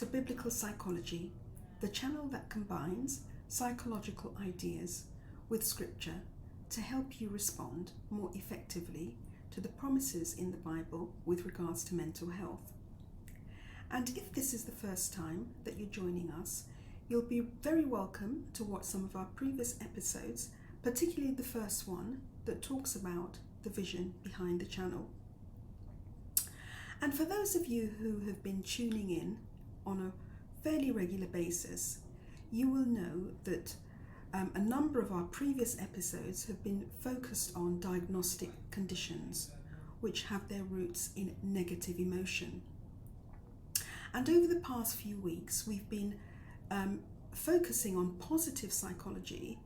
to Biblical Psychology, the channel that combines psychological ideas with scripture to help you respond more effectively to the promises in the Bible with regards to mental health. And if this is the first time that you're joining us, you'll be very welcome to watch some of our previous episodes, particularly the first one that talks about the vision behind the channel. And for those of you who have been tuning in on a fairly regular basis, you will know that a number of our previous episodes have been focused on diagnostic conditions which have their roots in negative emotion. And over the past few weeks, we've been focusing on positive psychology,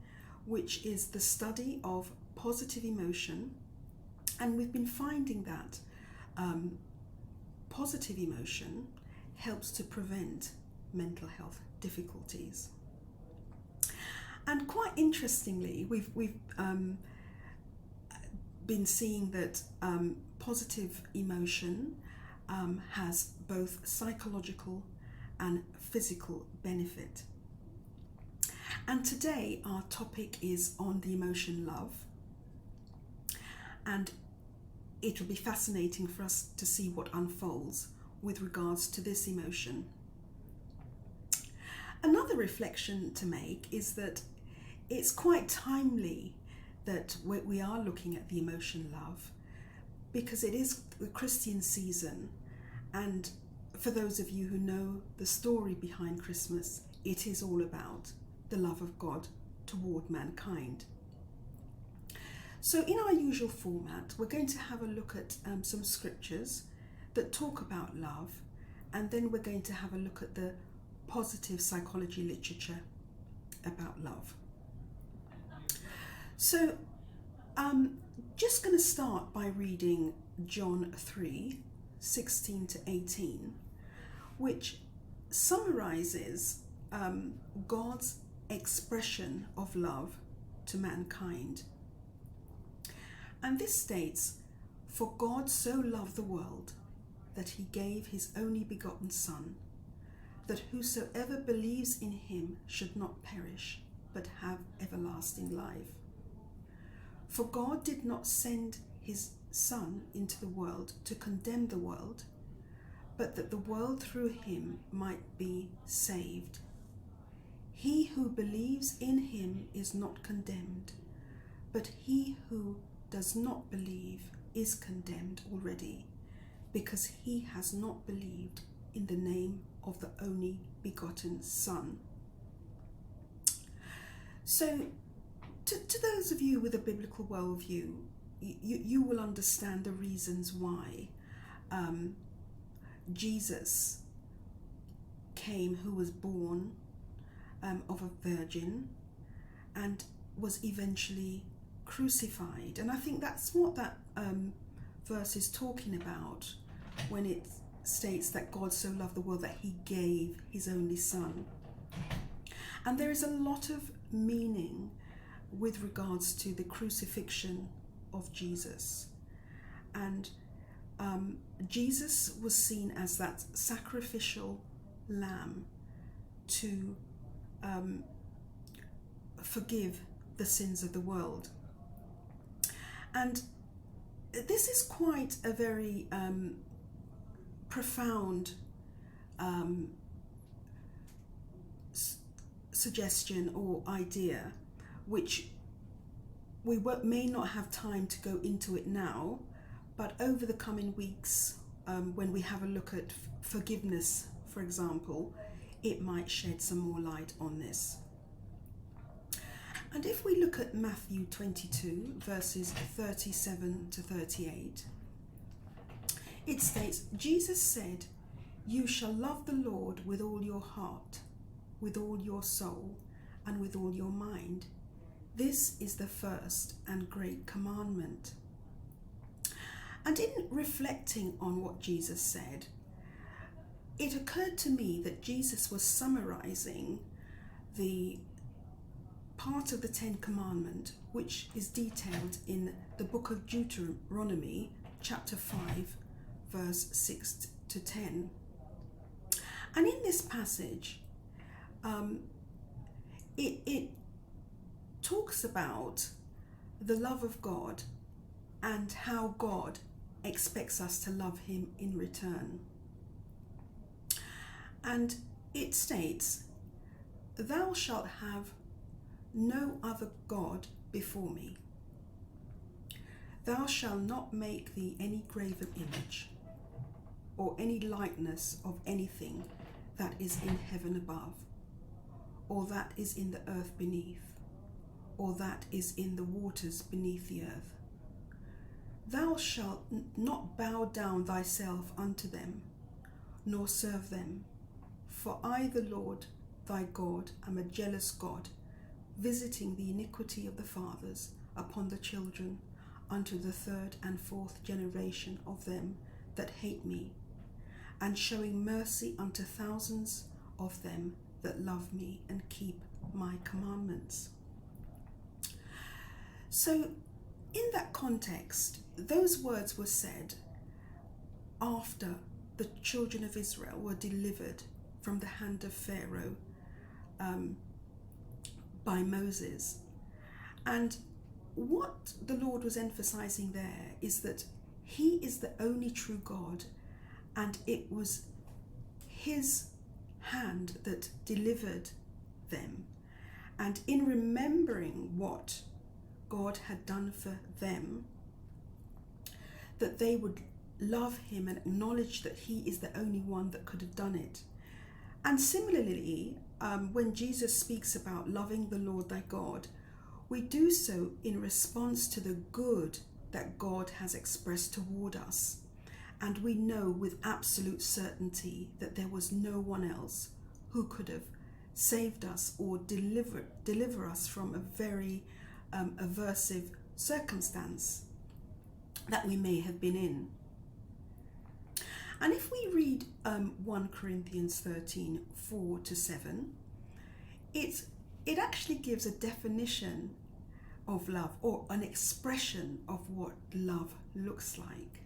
which is the study of positive emotion. And we've been finding that positive emotion helps to prevent mental health difficulties. And quite interestingly, we've been seeing that positive emotion has both psychological and physical benefit. And today our topic is on the emotion love, and it will be fascinating for us to see what unfolds with regards to this emotion. Another reflection to make is that it's quite timely that we are looking at the emotion love, because it is the Christian season, and for those of you who know the story behind Christmas, it is all about the love of God toward mankind. So in our usual format, we're going to have a look at some scriptures that talk about love, and then we're going to have a look at the positive psychology literature about love. So just going to start by reading John 3:16 to 18, which summarizes God's expression of love to mankind. And this states, "For God so loved the world that he gave his only begotten Son, that whosoever believes in him should not perish, but have everlasting life. For God did not send his Son into the world to condemn the world, but that the world through him might be saved. He who believes in him is not condemned, but he who does not believe is condemned already, because he has not believed in the name of the only begotten Son." So to those of you with a biblical worldview, you will understand the reasons why Jesus came, who was born of a virgin and was eventually crucified. And I think that's what that verse is talking about when it states that God so loved the world that he gave his only Son. And there is a lot of meaning with regards to the crucifixion of Jesus. And Jesus was seen as that sacrificial lamb to forgive the sins of the world. And this is quite a very profound suggestion or idea, which we may not have time to go into it now, but over the coming weeks, when we have a look at forgiveness, for example, it might shed some more light on this. And if we look at Matthew 22, verses 37 to 38, it states, "Jesus said, 'You shall love the Lord with all your heart, with all your soul, and with all your mind. This is the first and great commandment.'" And in reflecting on what Jesus said, it occurred to me that Jesus was summarizing the part of the Ten Commandments which is detailed in the book of Deuteronomy, chapter 5, verse 6 to 10. And in this passage, it talks about the love of God and how God expects us to love him in return. And it states, "Thou shalt have no other God before me. Thou shalt not make thee any graven image, or any likeness of anything that is in heaven above, or that is in the earth beneath, or that is in the waters beneath the earth. Thou shalt not bow down thyself unto them, nor serve them. For I, the Lord thy God, am a jealous God, visiting the iniquity of the fathers upon the children, unto the third and fourth generation of them that hate me, and showing mercy unto thousands of them that love me and keep my commandments." So in that context, those words were said after the children of Israel were delivered from the hand of Pharaoh by Moses. And what the Lord was emphasizing there is that he is the only true God, and it was his hand that delivered them. And in remembering what God had done for them, that they would love him and acknowledge that he is the only one that could have done it. And similarly, when Jesus speaks about loving the Lord thy God, we do so in response to the good that God has expressed toward us. And we know with absolute certainty that there was no one else who could have saved us or deliver us from a very aversive circumstance that we may have been in. And if we read 1 Corinthians 13, 4-7, it actually gives a definition of love, or an expression of what love looks like.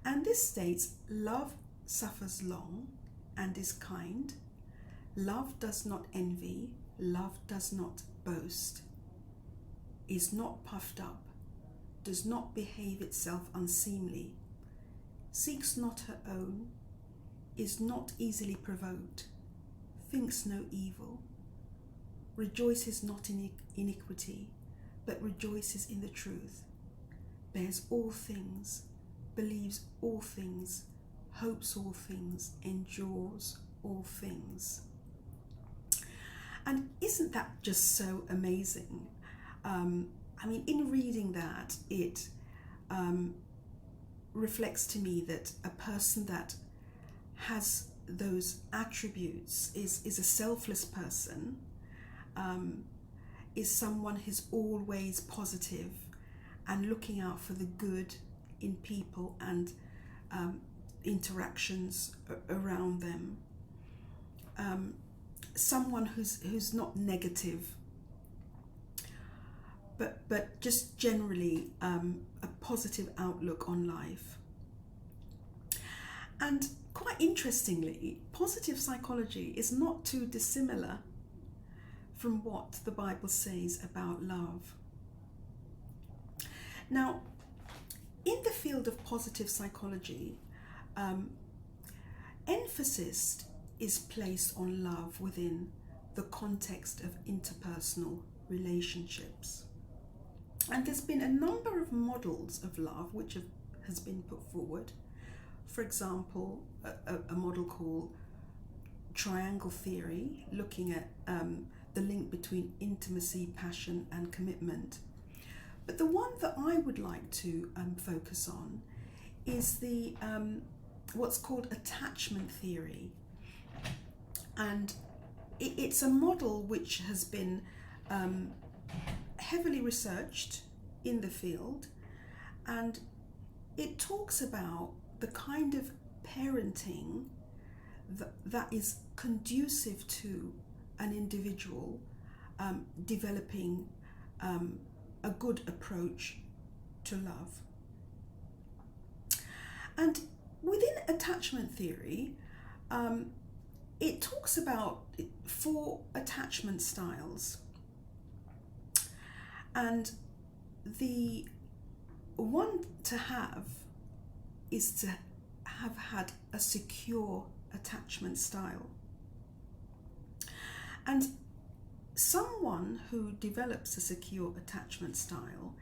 And this states, "Love suffers long and is kind. Love does not envy. Love does not boast, is not puffed up, does not behave itself unseemly, seeks not her own, is not easily provoked, thinks no evil, rejoices not in iniquity, but rejoices in the truth, bears all things, believes all things, hopes all things, endures all things." And isn't that just so amazing? I mean, in reading that, it reflects to me that a person that has those attributes is a selfless person, is someone who's always positive and looking out for the good in people and interactions around them. Someone who's not negative, but just generally a positive outlook on life. And quite interestingly, positive psychology is not too dissimilar from what the Bible says about love. Now, in the field of positive psychology, emphasis is placed on love within the context of interpersonal relationships. And there's been a number of models of love which has been put forward. For example, a model called triangle theory, looking at the link between intimacy, passion and commitment. But the one that I would like to focus on is the what's called attachment theory. And it's a model which has been heavily researched in the field, and it talks about the kind of parenting that is conducive to an individual developing a good approach to love. And within attachment theory, it talks about 4 attachment styles. And the one to have is to have had a secure attachment style. And someone who develops a secure attachment style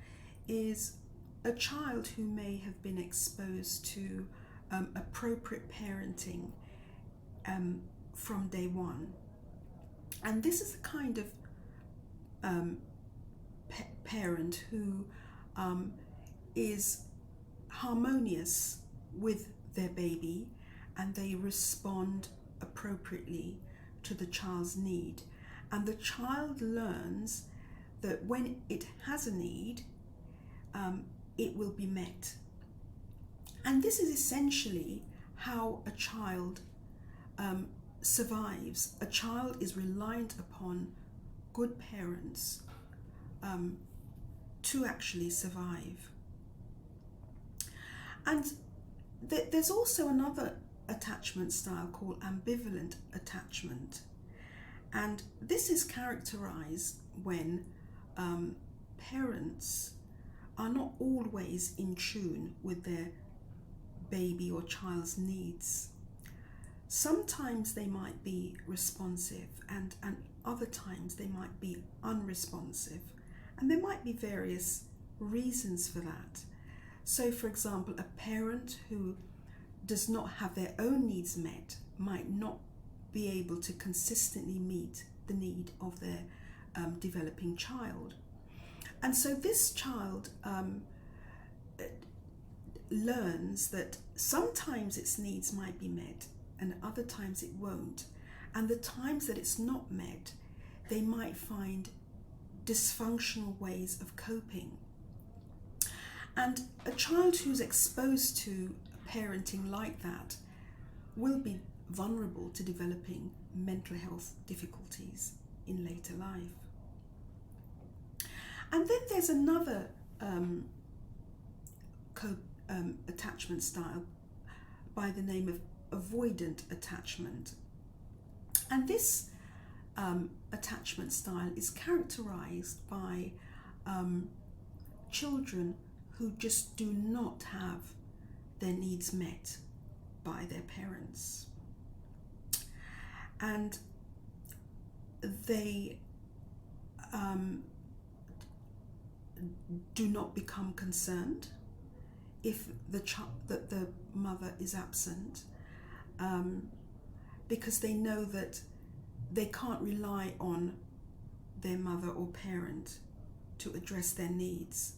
is a child who may have been exposed to appropriate parenting from day one. And this is the kind of parent who is harmonious with their baby, and they respond appropriately to the child's need. And the child learns that when it has a need, it will be met. And this is essentially how a child survives. A child is reliant upon good parents to actually survive. And there's also another attachment style called ambivalent attachment. And this is characterized when parents are not always in tune with their baby or child's needs. Sometimes they might be responsive, and other times they might be unresponsive. And there might be various reasons for that. So, for example, a parent who does not have their own needs met might not be able to consistently meet the need of their developing child. And so this child learns that sometimes its needs might be met and other times it won't. And the times that it's not met, they might find dysfunctional ways of coping. And a child who's exposed to parenting like that will be vulnerable to developing mental health difficulties in later life. And then there's another attachment style by the name of avoidant attachment. And this attachment style is characterized by children who just do not have their needs met by their parents. And they do not become concerned if the mother is absent, because they know that they can't rely on their mother or parent to address their needs.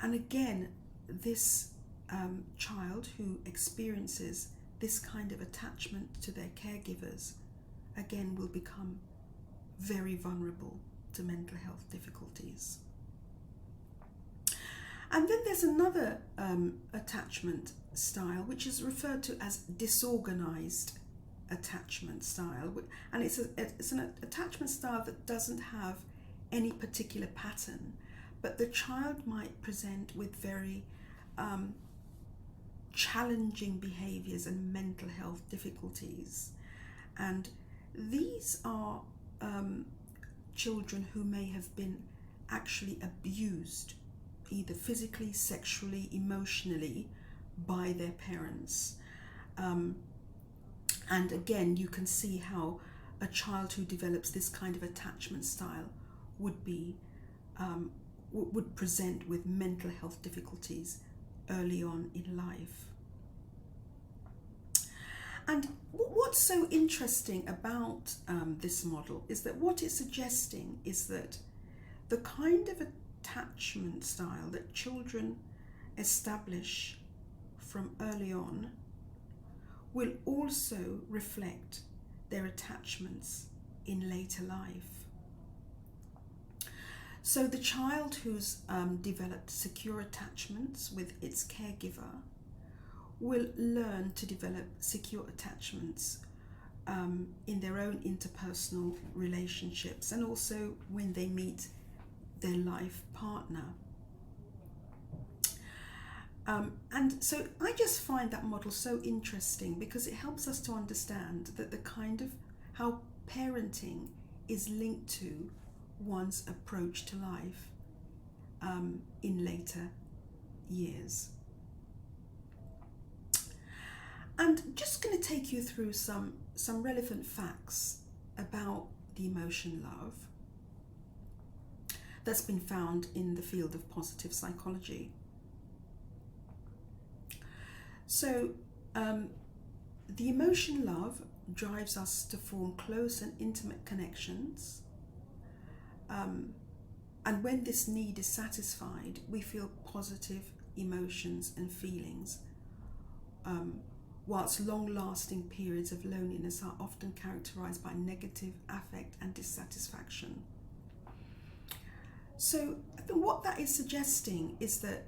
And again, this child who experiences this kind of attachment to their caregivers, again, will become very vulnerable to mental health difficulties. And then there's another attachment style, which is referred to as disorganized attachment style. And it's an attachment style that doesn't have any particular pattern, but the child might present with very challenging behaviors and mental health difficulties. And these are children who may have been actually abused, either physically, sexually, emotionally, by their parents. And again, you can see how a child who develops this kind of attachment style would be would present with mental health difficulties early on in life. And what's so interesting about this model is that what it's suggesting is that the kind of attachment style that children establish from early on will also reflect their attachments in later life. So the child who's developed secure attachments with its caregiver will learn to develop secure attachments in their own interpersonal relationships, and also when they meet their life partner. And so I just find that model so interesting because it helps us to understand that the kind of how parenting is linked to one's approach to life in later years. And just going to take you through some relevant facts about the emotion love that's been found in the field of positive psychology. So the emotion love drives us to form close and intimate connections, and when this need is satisfied, we feel positive emotions and feelings, whilst long-lasting periods of loneliness are often characterized by negative affect and dissatisfaction. So what that is suggesting is that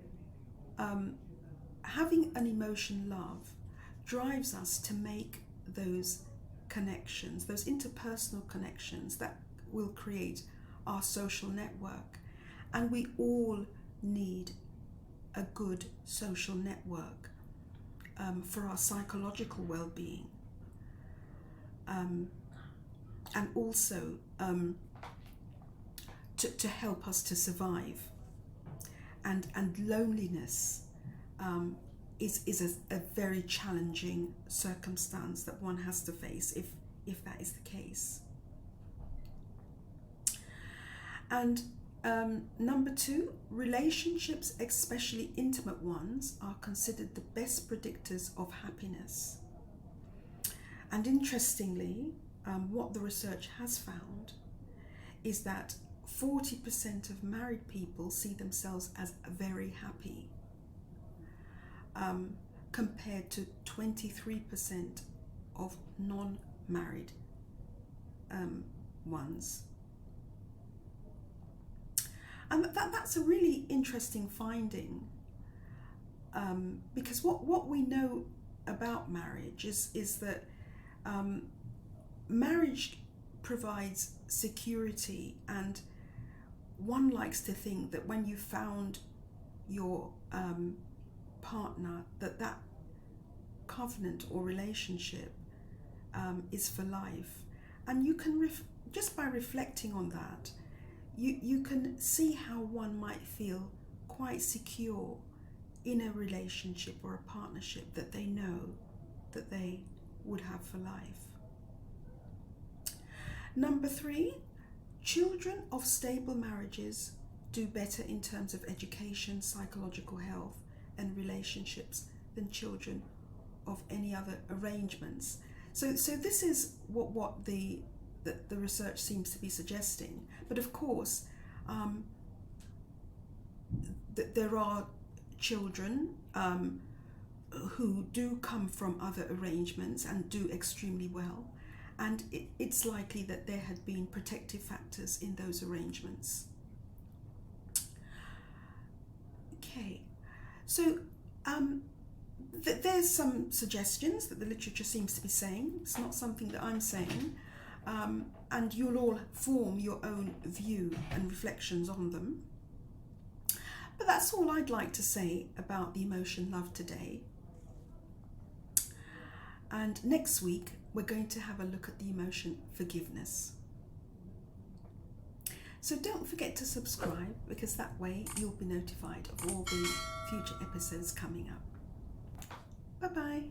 having an emotion love drives us to make those connections, those interpersonal connections that will create our social network. And we all need a good social network for our psychological well-being, and also to help us to survive. And loneliness is a very challenging circumstance that one has to face if that is the case. And number 2, relationships, especially intimate ones, are considered the best predictors of happiness. And interestingly, what the research has found is that 40% of married people see themselves as very happy, compared to 23% of non-married ones. And that's a really interesting finding, because what we know about marriage is that marriage provides security, and one likes to think that when you found your partner, that covenant or relationship is for life. And you can just by reflecting on that, you can see how one might feel quite secure in a relationship or a partnership that they know that they would have for life. Number 3, children of stable marriages do better in terms of education, psychological health and relationships than children of any other arrangements. So this is what the research seems to be suggesting. But of course, there are children who do come from other arrangements and do extremely well, and it's likely that there had been protective factors in those arrangements. Okay, so there's some suggestions that the literature seems to be saying. It's not something that I'm saying. And you'll all form your own view and reflections on them. But that's all I'd like to say about the emotion love today. And next week, we're going to have a look at the emotion forgiveness. So don't forget to subscribe, because that way you'll be notified of all the future episodes coming up. Bye-bye.